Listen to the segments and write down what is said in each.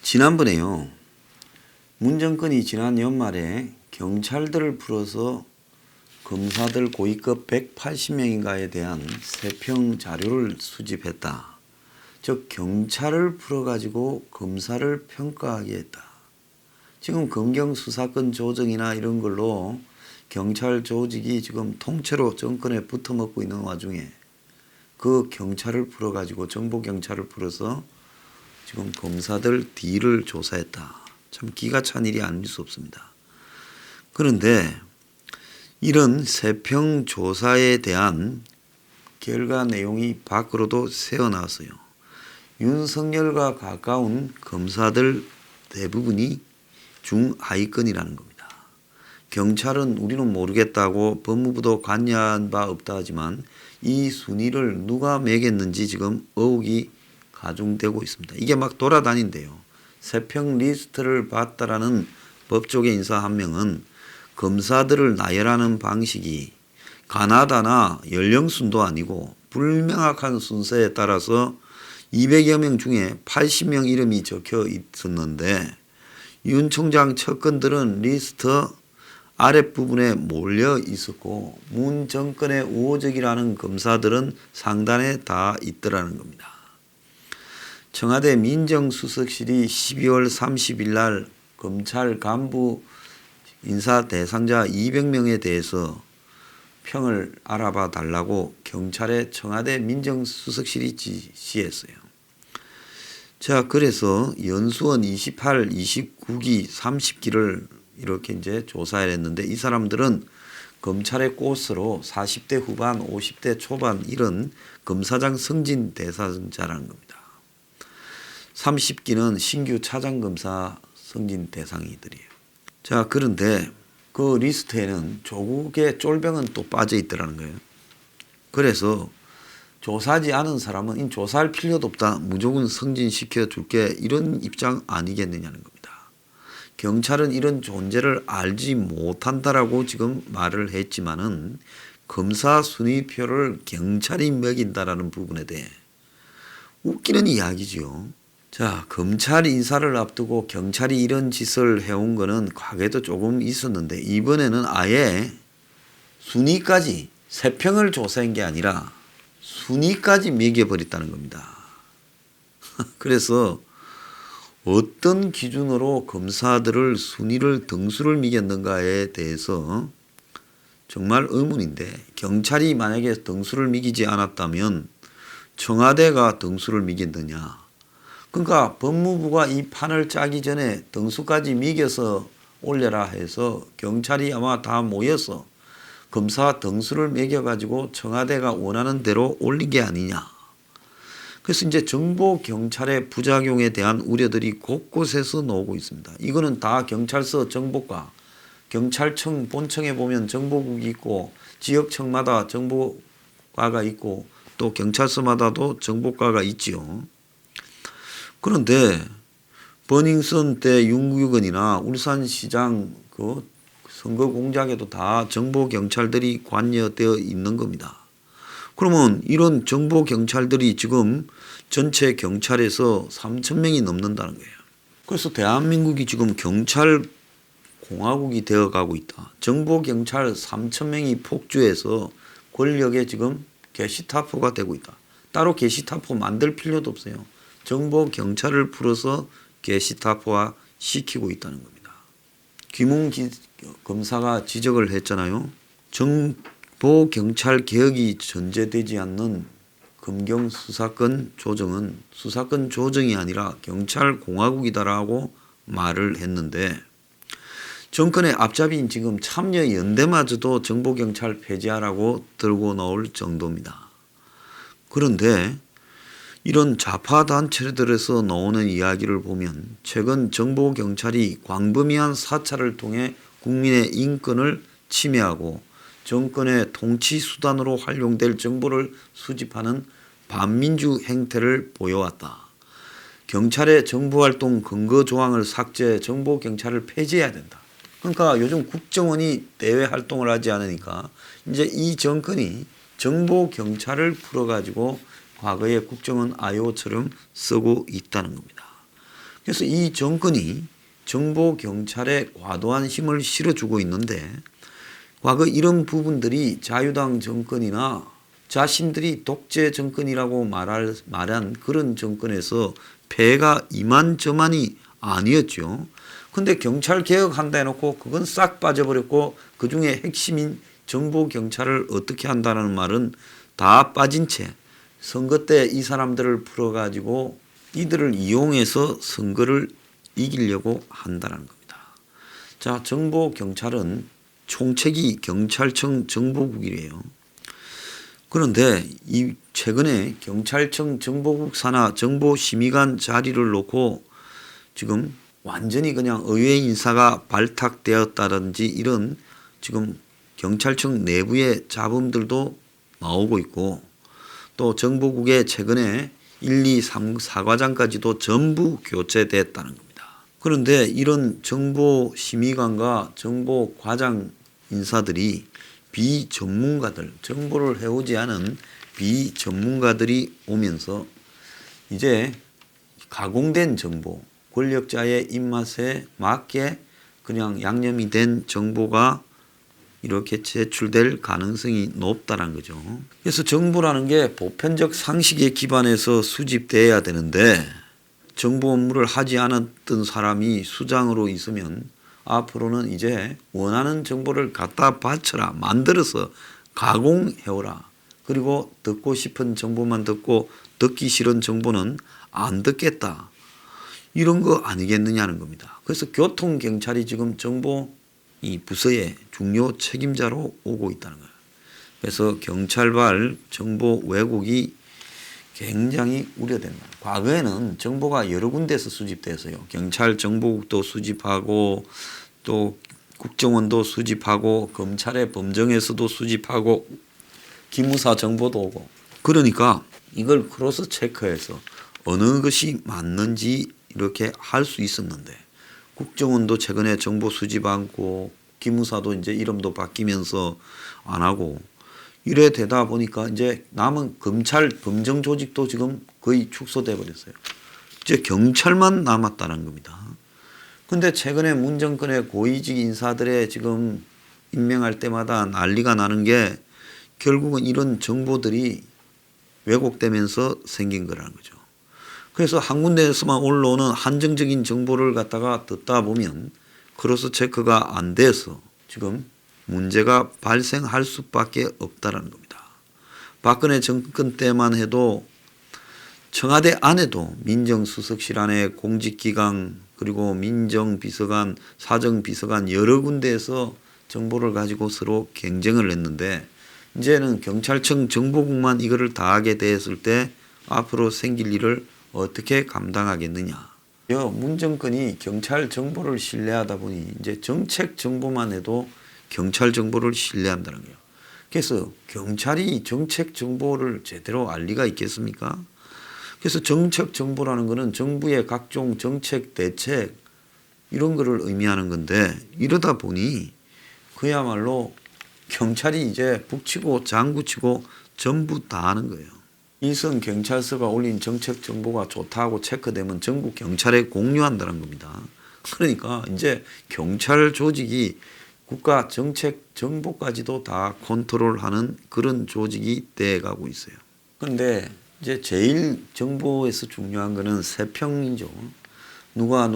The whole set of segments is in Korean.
지난번에요. 문 정권이 지난 연말에 경찰들을 풀어서 검사들 고위급 180명인가에 대한 세평 자료를 수집했다. 즉 경찰을 풀어가지고 검사를 평가하게 했다. 지금 검경 수사권 조정이나 이런 걸로 경찰 조직이 지금 통째로 정권에 붙어먹고 있는 와중에 그 경찰을 풀어가지고 정보경찰을 풀어서 지금 검사들 뒤를 조사했다. 참 기가 찬 일이 아닐 수 없습니다. 그런데 이런 세평 조사에 대한 결과 내용이 밖으로도 새어나왔어요. 윤석열과 가까운 검사들 대부분이 중하위권이라는 겁니다. 경찰은 우리는 모르겠다고 법무부도 관여한 바 없다 하지만 이 순위를 누가 매겼는지 지금 의혹이 가중되고 있습니다. 이게 막 돌아다닌대요. 세평 리스트를 봤다라는 법조계 인사 한 명은 검사들을 나열하는 방식이 가나다나 연령순도 아니고 불명확한 순서에 따라서 200여 명 중에 80명 이름이 적혀 있었는데 윤 총장 측근들은 리스트 아랫부분에 몰려 있었고 문 정권의 우호적이라는 검사들은 상단에 다 있더라는 겁니다. 청와대 민정수석실이 12월 30일 날 검찰 간부 인사 대상자 200명에 대해서 평을 알아봐 달라고 경찰에 청와대 민정수석실이 지시했어요. 자, 그래서 연수원 28, 29기, 30기를 이렇게 이제 조사를 했는데 이 사람들은 검찰의 꽃으로 40대 후반, 50대 초반 이런 검사장 승진 대상자라는 겁니다. 30기는 신규 차장검사 승진 대상이들이에요. 자, 그런데 그 리스트에는 조국의 쫄병은 또 빠져 있더라는 거예요. 그래서 조사하지 않은 사람은 조사할 필요도 없다. 무조건 승진시켜 줄게. 이런 입장 아니겠느냐는 겁니다. 경찰은 이런 존재를 알지 못한다라고 지금 말을 했지만은 검사 순위표를 경찰이 매긴다라는 부분에 대해 웃기는 이야기지요. 자, 검찰 인사를 앞두고 경찰이 이런 짓을 해온 거는 과거에도 조금 있었는데 이번에는 아예 순위까지 세평을 조사한 게 아니라 순위까지 매겨버렸다는 겁니다. 그래서 어떤 기준으로 검사들을 순위를 등수를 매겼는가에 대해서 정말 의문인데 경찰이 만약에 등수를 매기지 않았다면 청와대가 등수를 매겼느냐. 그러니까 법무부가 이 판을 짜기 전에 등수까지 매겨서 올려라 해서 경찰이 아마 다 모여서 검사 등수를 매겨가지고 청와대가 원하는 대로 올린 게 아니냐. 그래서 이제 정보 경찰의 부작용에 대한 우려들이 곳곳에서 나오고 있습니다. 이거는 다 경찰서 정보과 경찰청 본청에 보면 정보국이 있고 지역청마다 정보과가 있고 또 경찰서마다도 정보과가 있지요. 그런데 버닝썬 때 윤구경이나 울산시장 그 선거 공작에도 다 정보 경찰들이 관여되어 있는 겁니다. 그러면 이런 정보 경찰들이 지금 전체 경찰에서 3,000명이 넘는다는 거예요. 그래서 대한민국이 지금 경찰 공화국이 되어가고 있다. 정보 경찰 3,000명이 폭주해서 권력에 지금 게시타포가 되고 있다. 따로 게시타포 만들 필요도 없어요. 정보 경찰을 풀어서 게시타포화 시키고 있다는 겁니다. 김웅 검사가 지적을 했잖아요. 정보 경찰 개혁이 전제되지 않는 검경 수사권 조정은 수사권 조정이 아니라 경찰 공화국이다라고 말을 했는데 정권의 앞잡이인 지금 참여연대마저도 정보 경찰 폐지하라고 들고 나올 정도입니다. 그런데 이런 좌파 단체들에서 나오는 이야기를 보면 최근 정보경찰이 광범위한 사찰을 통해 국민의 인권을 침해하고 정권의 통치 수단으로 활용될 정보를 수집하는 반민주 행태를 보여왔다. 경찰의 정보활동 근거 조항을 삭제, 정보경찰을 폐지해야 된다. 그러니까 요즘 국정원이 대외 활동을 하지 않으니까 이제 이 정권이 정보경찰을 풀어가지고 과거의 국정원 IO처럼 쓰고 있다는 겁니다. 그래서 이 정권이 정보 경찰에 과도한 힘을 실어주고 있는데 과거 이런 부분들이 자유당 정권이나 자신들이 독재 정권이라고 말한 그런 정권에서 폐해가 이만저만이 아니었죠. 근데 경찰 개혁한다 해놓고 그건 싹 빠져버렸고 그중에 핵심인 정보 경찰을 어떻게 한다는 말은 다 빠진 채 선거 때 이 사람들을 풀어가지고 이들을 이용해서 선거를 이기려고 한다는 겁니다. 자, 정보 경찰은 총책이 경찰청 정보국이래요. 그런데 이 최근에 경찰청 정보국 산하 정보심의관 자리를 놓고 지금 완전히 그냥 의회 인사가 발탁되었다든지 이런 지금 경찰청 내부의 잡음들도 나오고 있고 또 정보국에 최근에 1, 2, 3, 4과장까지도 전부 교체됐다는 겁니다. 그런데 이런 정보심의관과 정보과장 인사들이 비전문가들, 정보를 해오지 않은 비전문가들이 오면서 이제 가공된 정보, 권력자의 입맛에 맞게 그냥 양념이 된 정보가 이렇게 제출될 가능성이 높다는 거죠. 그래서 정보라는 게 보편적 상식에 기반해서 수집돼야 되는데 정보 업무를 하지 않았던 사람이 수장으로 있으면 앞으로는 이제 원하는 정보를 갖다 바쳐라, 만들어서 가공해오라. 그리고 듣고 싶은 정보만 듣고 듣기 싫은 정보는 안 듣겠다. 이런 거 아니겠느냐는 겁니다. 그래서 교통경찰이 지금 정보 이 부서의 중요 책임자로 오고 있다는 거예요. 그래서 경찰발 정보 왜곡이 굉장히 우려된다. 과거에는 정보가 여러 군데서 수집돼서요. 경찰 정보국도 수집하고 또 국정원도 수집하고 검찰의 범정에서도 수집하고 기무사 정보도 오고 그러니까 이걸 크로스 체크해서 어느 것이 맞는지 이렇게 할 수 있었는데 국정원도 최근에 정보 수집 않고 기무사도 이제 이름도 바뀌면서 안 하고 이래 되다 보니까 이제 남은 검찰 범정 조직도 지금 거의 축소돼 버렸어요. 이제 경찰만 남았다는 겁니다. 근데 최근에 문 정권의 고위직 인사들의 지금 임명할 때마다 난리가 나는 게 결국은 이런 정보들이 왜곡되면서 생긴 거라는 거죠. 그래서 한 군데에서만 올라오는 한정적인 정보를 갖다가 듣다 보면 크로스 체크가 안 돼서 지금 문제가 발생할 수밖에 없다는 겁니다. 박근혜 정권 때만 해도 청와대 안에도 민정수석실 안에 공직기강 그리고 민정비서관, 사정비서관 여러 군데에서 정보를 가지고 서로 경쟁을 했는데 이제는 경찰청 정보국만 이거를 다 하게 됐을 때 앞으로 생길 일을 어떻게 감당하겠느냐. 문 정권이 경찰 정보를 신뢰하다 보니 이제 정책 정보만 해도 경찰 정보를 신뢰한다는 거예요. 그래서 경찰이 정책 정보를 제대로 알 리가 있겠습니까? 그래서 정책 정보라는 것은 정부의 각종 정책 대책 이런 거를 의미하는 건데 이러다 보니 그야말로 경찰이 이제 북치고 장구치고 전부 다 하는 거예요. 일선 경찰서가 올린 정책 정보가 좋다고 체크되면 전국 경찰에 공유한다는 겁니다. 그러니까 이제 경찰 조직이 국가 정책 정보까지도 다 컨트롤하는 그런 조직이 돼가고 있어요. 그런데 이제 제일 정보에서 중요한 거는 세평이죠. 누가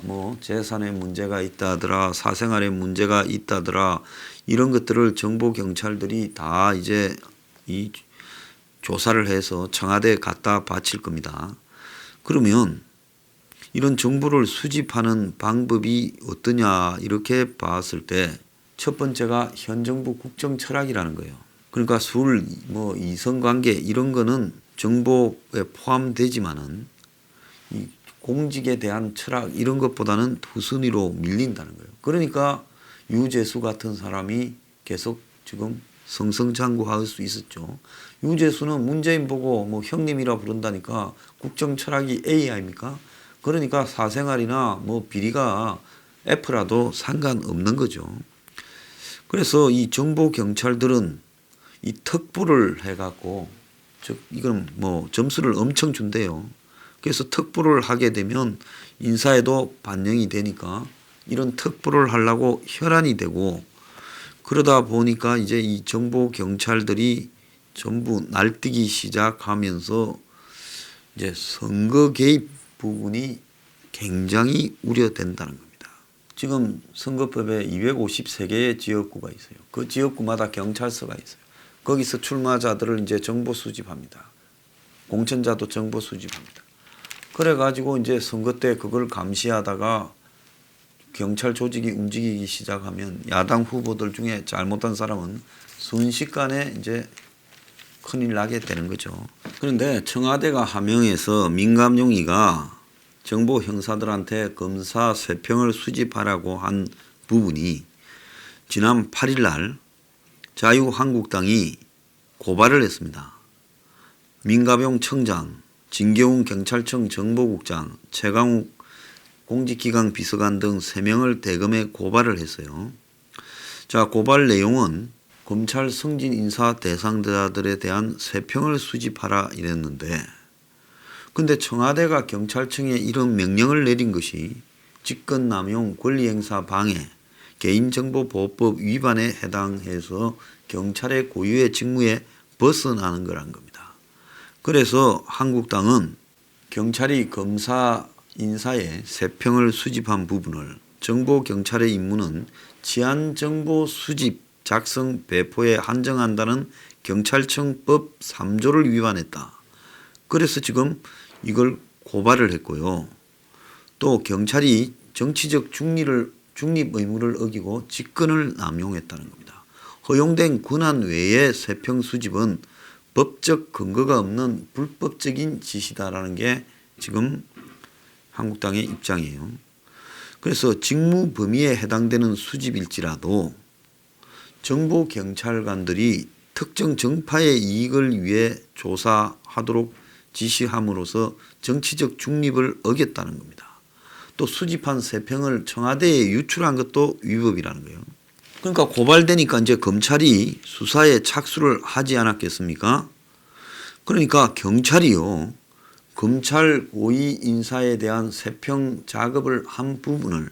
뭐 재산에 문제가 있다더라, 사생활에 문제가 있다더라 이런 것들을 정보 경찰들이 다 이제 이 조사를 해서 청와대에 갖다 바칠 겁니다. 그러면 이런 정보를 수집하는 방법이 어떠냐 이렇게 봤을 때 첫 번째가 현 정부 국정 철학이라는 거예요. 그러니까 술, 뭐 이성관계 이런 거는 정보에 포함되지만은 이 공직에 대한 철학 이런 것보다는 후순위로 밀린다는 거예요. 그러니까 유재수 같은 사람이 계속 지금 승승장구할 수 있었죠. 유재수는 문재인 보고 뭐 형님이라 부른다니까 국정 철학이 A 아닙니까? 그러니까 사생활이나 뭐 비리가 F라도 상관없는 거죠. 그래서 이 정보 경찰들은 이 특보를 해갖고 즉 이건 뭐 점수를 엄청 준대요. 그래서 특보를 하게 되면 인사에도 반영이 되니까 이런 특보를 하려고 혈안이 되고, 그러다 보니까 이제 이 정보 경찰들이 전부 날뛰기 시작하면서 이제 선거 개입 부분이 굉장히 우려된다는 겁니다. 지금 선거법에 253개의 지역구가 있어요. 그 지역구마다 경찰서가 있어요. 거기서 출마자들을 이제 정보 수집합니다. 공천자도 정보 수집합니다. 그래가지고 이제 선거 때 그걸 감시하다가 경찰 조직이 움직이기 시작하면 야당 후보들 중에 잘못한 사람은 순식간에 이제 큰일 나게 되는 거죠. 그런데 청와대가 하명해서 민감용이가 정보 형사들한테 검사 세평을 수집하라고 한 부분이 지난 8일 날 자유한국당이 고발을 했습니다. 민감용 청장, 진경훈 경찰청 정보국장, 최강욱 공직기강 비서관 등 3명을 대검에 고발을 했어요. 자, 고발 내용은 검찰 승진 인사 대상자들에 대한 세평을 수집하라 이랬는데, 근데 청와대가 경찰청에 이런 명령을 내린 것이 직권남용, 권리행사 방해, 개인정보보호법 위반에 해당해서 경찰의 고유의 직무에 벗어나는 거란 겁니다. 그래서 한국당은 경찰이 검사 인사에 세평을 수집한 부분을 정보경찰의 임무는 치안정보 수집, 작성, 배포에 한정한다는 경찰청법 3조를 위반했다. 그래서 지금 이걸 고발을 했고요. 또 경찰이 정치적 중립 의무를 어기고 직권을 남용했다는 겁니다. 허용된 권한 외의 세평 수집은 법적 근거가 없는 불법적인 짓이다라는 게 지금 한국당의 입장이에요. 그래서 직무 범위에 해당되는 수집일지라도 정보 경찰관들이 특정 정파의 이익을 위해 조사하도록 지시함으로써 정치적 중립을 어겼다는 겁니다. 또 수집한 세평을 청와대에 유출한 것도 위법이라는 거예요. 그러니까 고발되니까 이제 검찰이 수사에 착수를 하지 않았겠습니까? 그러니까 경찰이요, 검찰 고위 인사에 대한 세평 작업을 한 부분을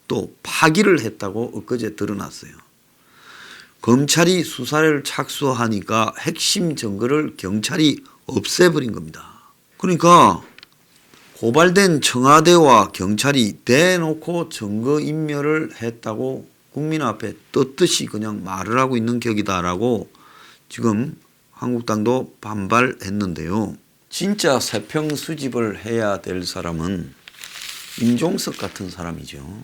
또 파기를 했다고 엊그제 드러났어요. 검찰이 수사를 착수하니까 핵심 증거를 경찰이 없애버린 겁니다. 그러니까 고발된 청와대와 경찰이 대놓고 증거인멸을 했다고 국민 앞에 떳떳이 그냥 말을 하고 있는 격이다라고 지금 한국당도 반발했는데요. 진짜 세평 수집을 해야 될 사람은 임종석 같은 사람이죠.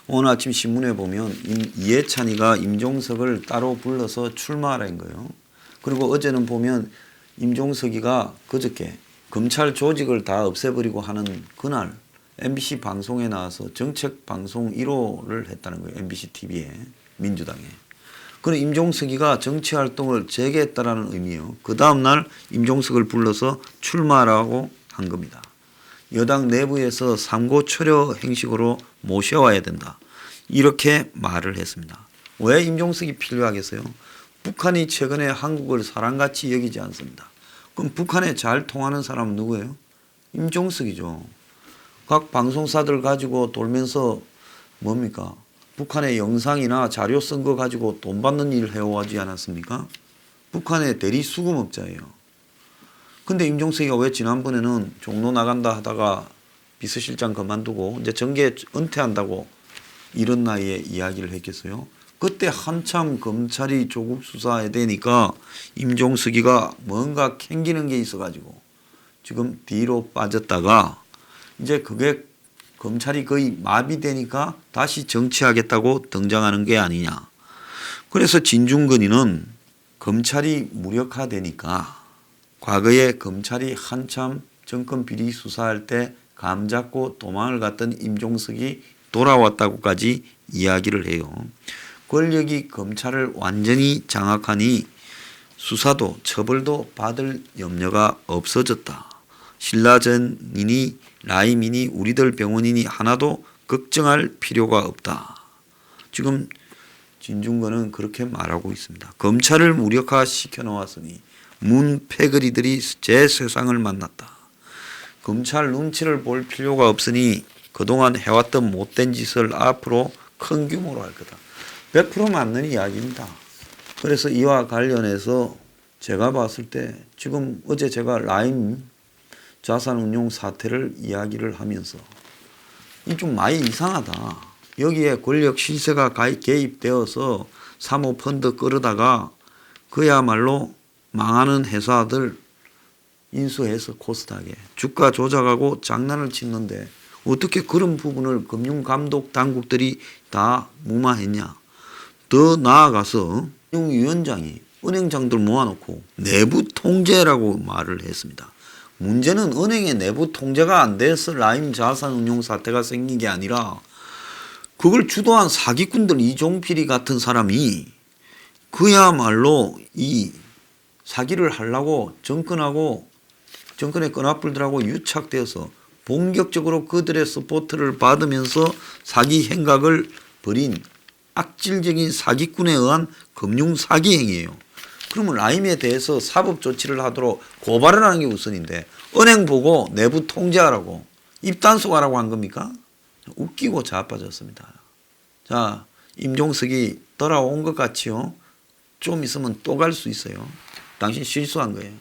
오늘 아침 신문에 보면 이해찬이가 임종석을 따로 불러서 출마하라는 거예요. 그리고 어제는 보면 임종석이가 그저께 검찰 조직을 다 없애버리고 하는 그날 MBC 방송에 나와서 정책 방송 1호를 했다는 거예요. MBC TV에, 민주당에. 그럼 임종석이가 정치 활동을 재개했다라는 의미예요. 그 다음 날 임종석을 불러서 출마라고 한 겁니다. 여당 내부에서 삼고초려 행식으로 모셔와야 된다. 이렇게 말을 했습니다. 왜 임종석이 필요하겠어요? 북한이 최근에 한국을 사람같이 여기지 않습니다. 그럼 북한에 잘 통하는 사람은 누구예요? 임종석이죠. 각 방송사들 가지고 돌면서 뭡니까? 북한의 영상이나 자료 쓴 거 가지고 돈 받는 일 해오지 않았습니까? 북한의 대리 수금업자예요. 근데 임종석이가 왜 지난번에는 종로 나간다 하다가 비서실장 그만두고 이제 정계 은퇴한다고 이런 나이에 이야기를 했겠어요? 그때 한참 검찰이 조국 수사해야 되니까 임종석이가 뭔가 캥기는 게 있어가지고 지금 뒤로 빠졌다가 이제 그게 검찰이 거의 마비되니까 다시 정치하겠다고 등장하는 게 아니냐. 그래서 진중권이는 검찰이 무력화되니까 과거에 검찰이 한참 정권 비리 수사할 때 감 잡고 도망을 갔던 임종석이 돌아왔다고까지 이야기를 해요. 권력이 검찰을 완전히 장악하니 수사도 처벌도 받을 염려가 없어졌다. 신라전이니 라임이니 우리들 병원이니 하나도 걱정할 필요가 없다. 지금 진중권은 그렇게 말하고 있습니다. 검찰을 무력화시켜 놓았으니 문패거리들이 제 세상을 만났다. 검찰 눈치를 볼 필요가 없으니 그동안 해왔던 못된 짓을 앞으로 큰 규모로 할 거다. 100% 맞는 이야기입니다. 그래서 이와 관련해서 제가 봤을 때 지금 어제 제가 라임 자산운용 사태를 이야기를 하면서 이 좀 많이 이상하다. 여기에 권력 실세가 개입되어서 사모펀드 끌어다가 그야말로 망하는 회사들 인수해서 코스닥에 주가 조작하고 장난을 치는데 어떻게 그런 부분을 금융감독 당국들이 다 무마했냐. 더 나아가서 금융위원장이 은행장들 모아놓고 내부 통제라고 말을 했습니다. 문제는 은행의 내부 통제가 안 돼서 라임 자산운용 사태가 생긴 게 아니라 그걸 주도한 사기꾼들 이종필이 같은 사람이 그야말로 이 사기를 하려고 정권의 끈앞들하고 유착되어서 본격적으로 그들의 서포트를 받으면서 사기 행각을 벌인 악질적인 사기꾼에 의한 금융 사기 행위예요. 그러면 라임에 대해서 사법 조치를 하도록 고발을 하는 게 우선인데 은행 보고 내부 통제하라고 입단속하라고 한 겁니까? 웃기고 자빠졌습니다. 자, 임종석이 돌아온 것 같지요? 좀 있으면 또 갈 수 있어요. 당신 실수한 거예요.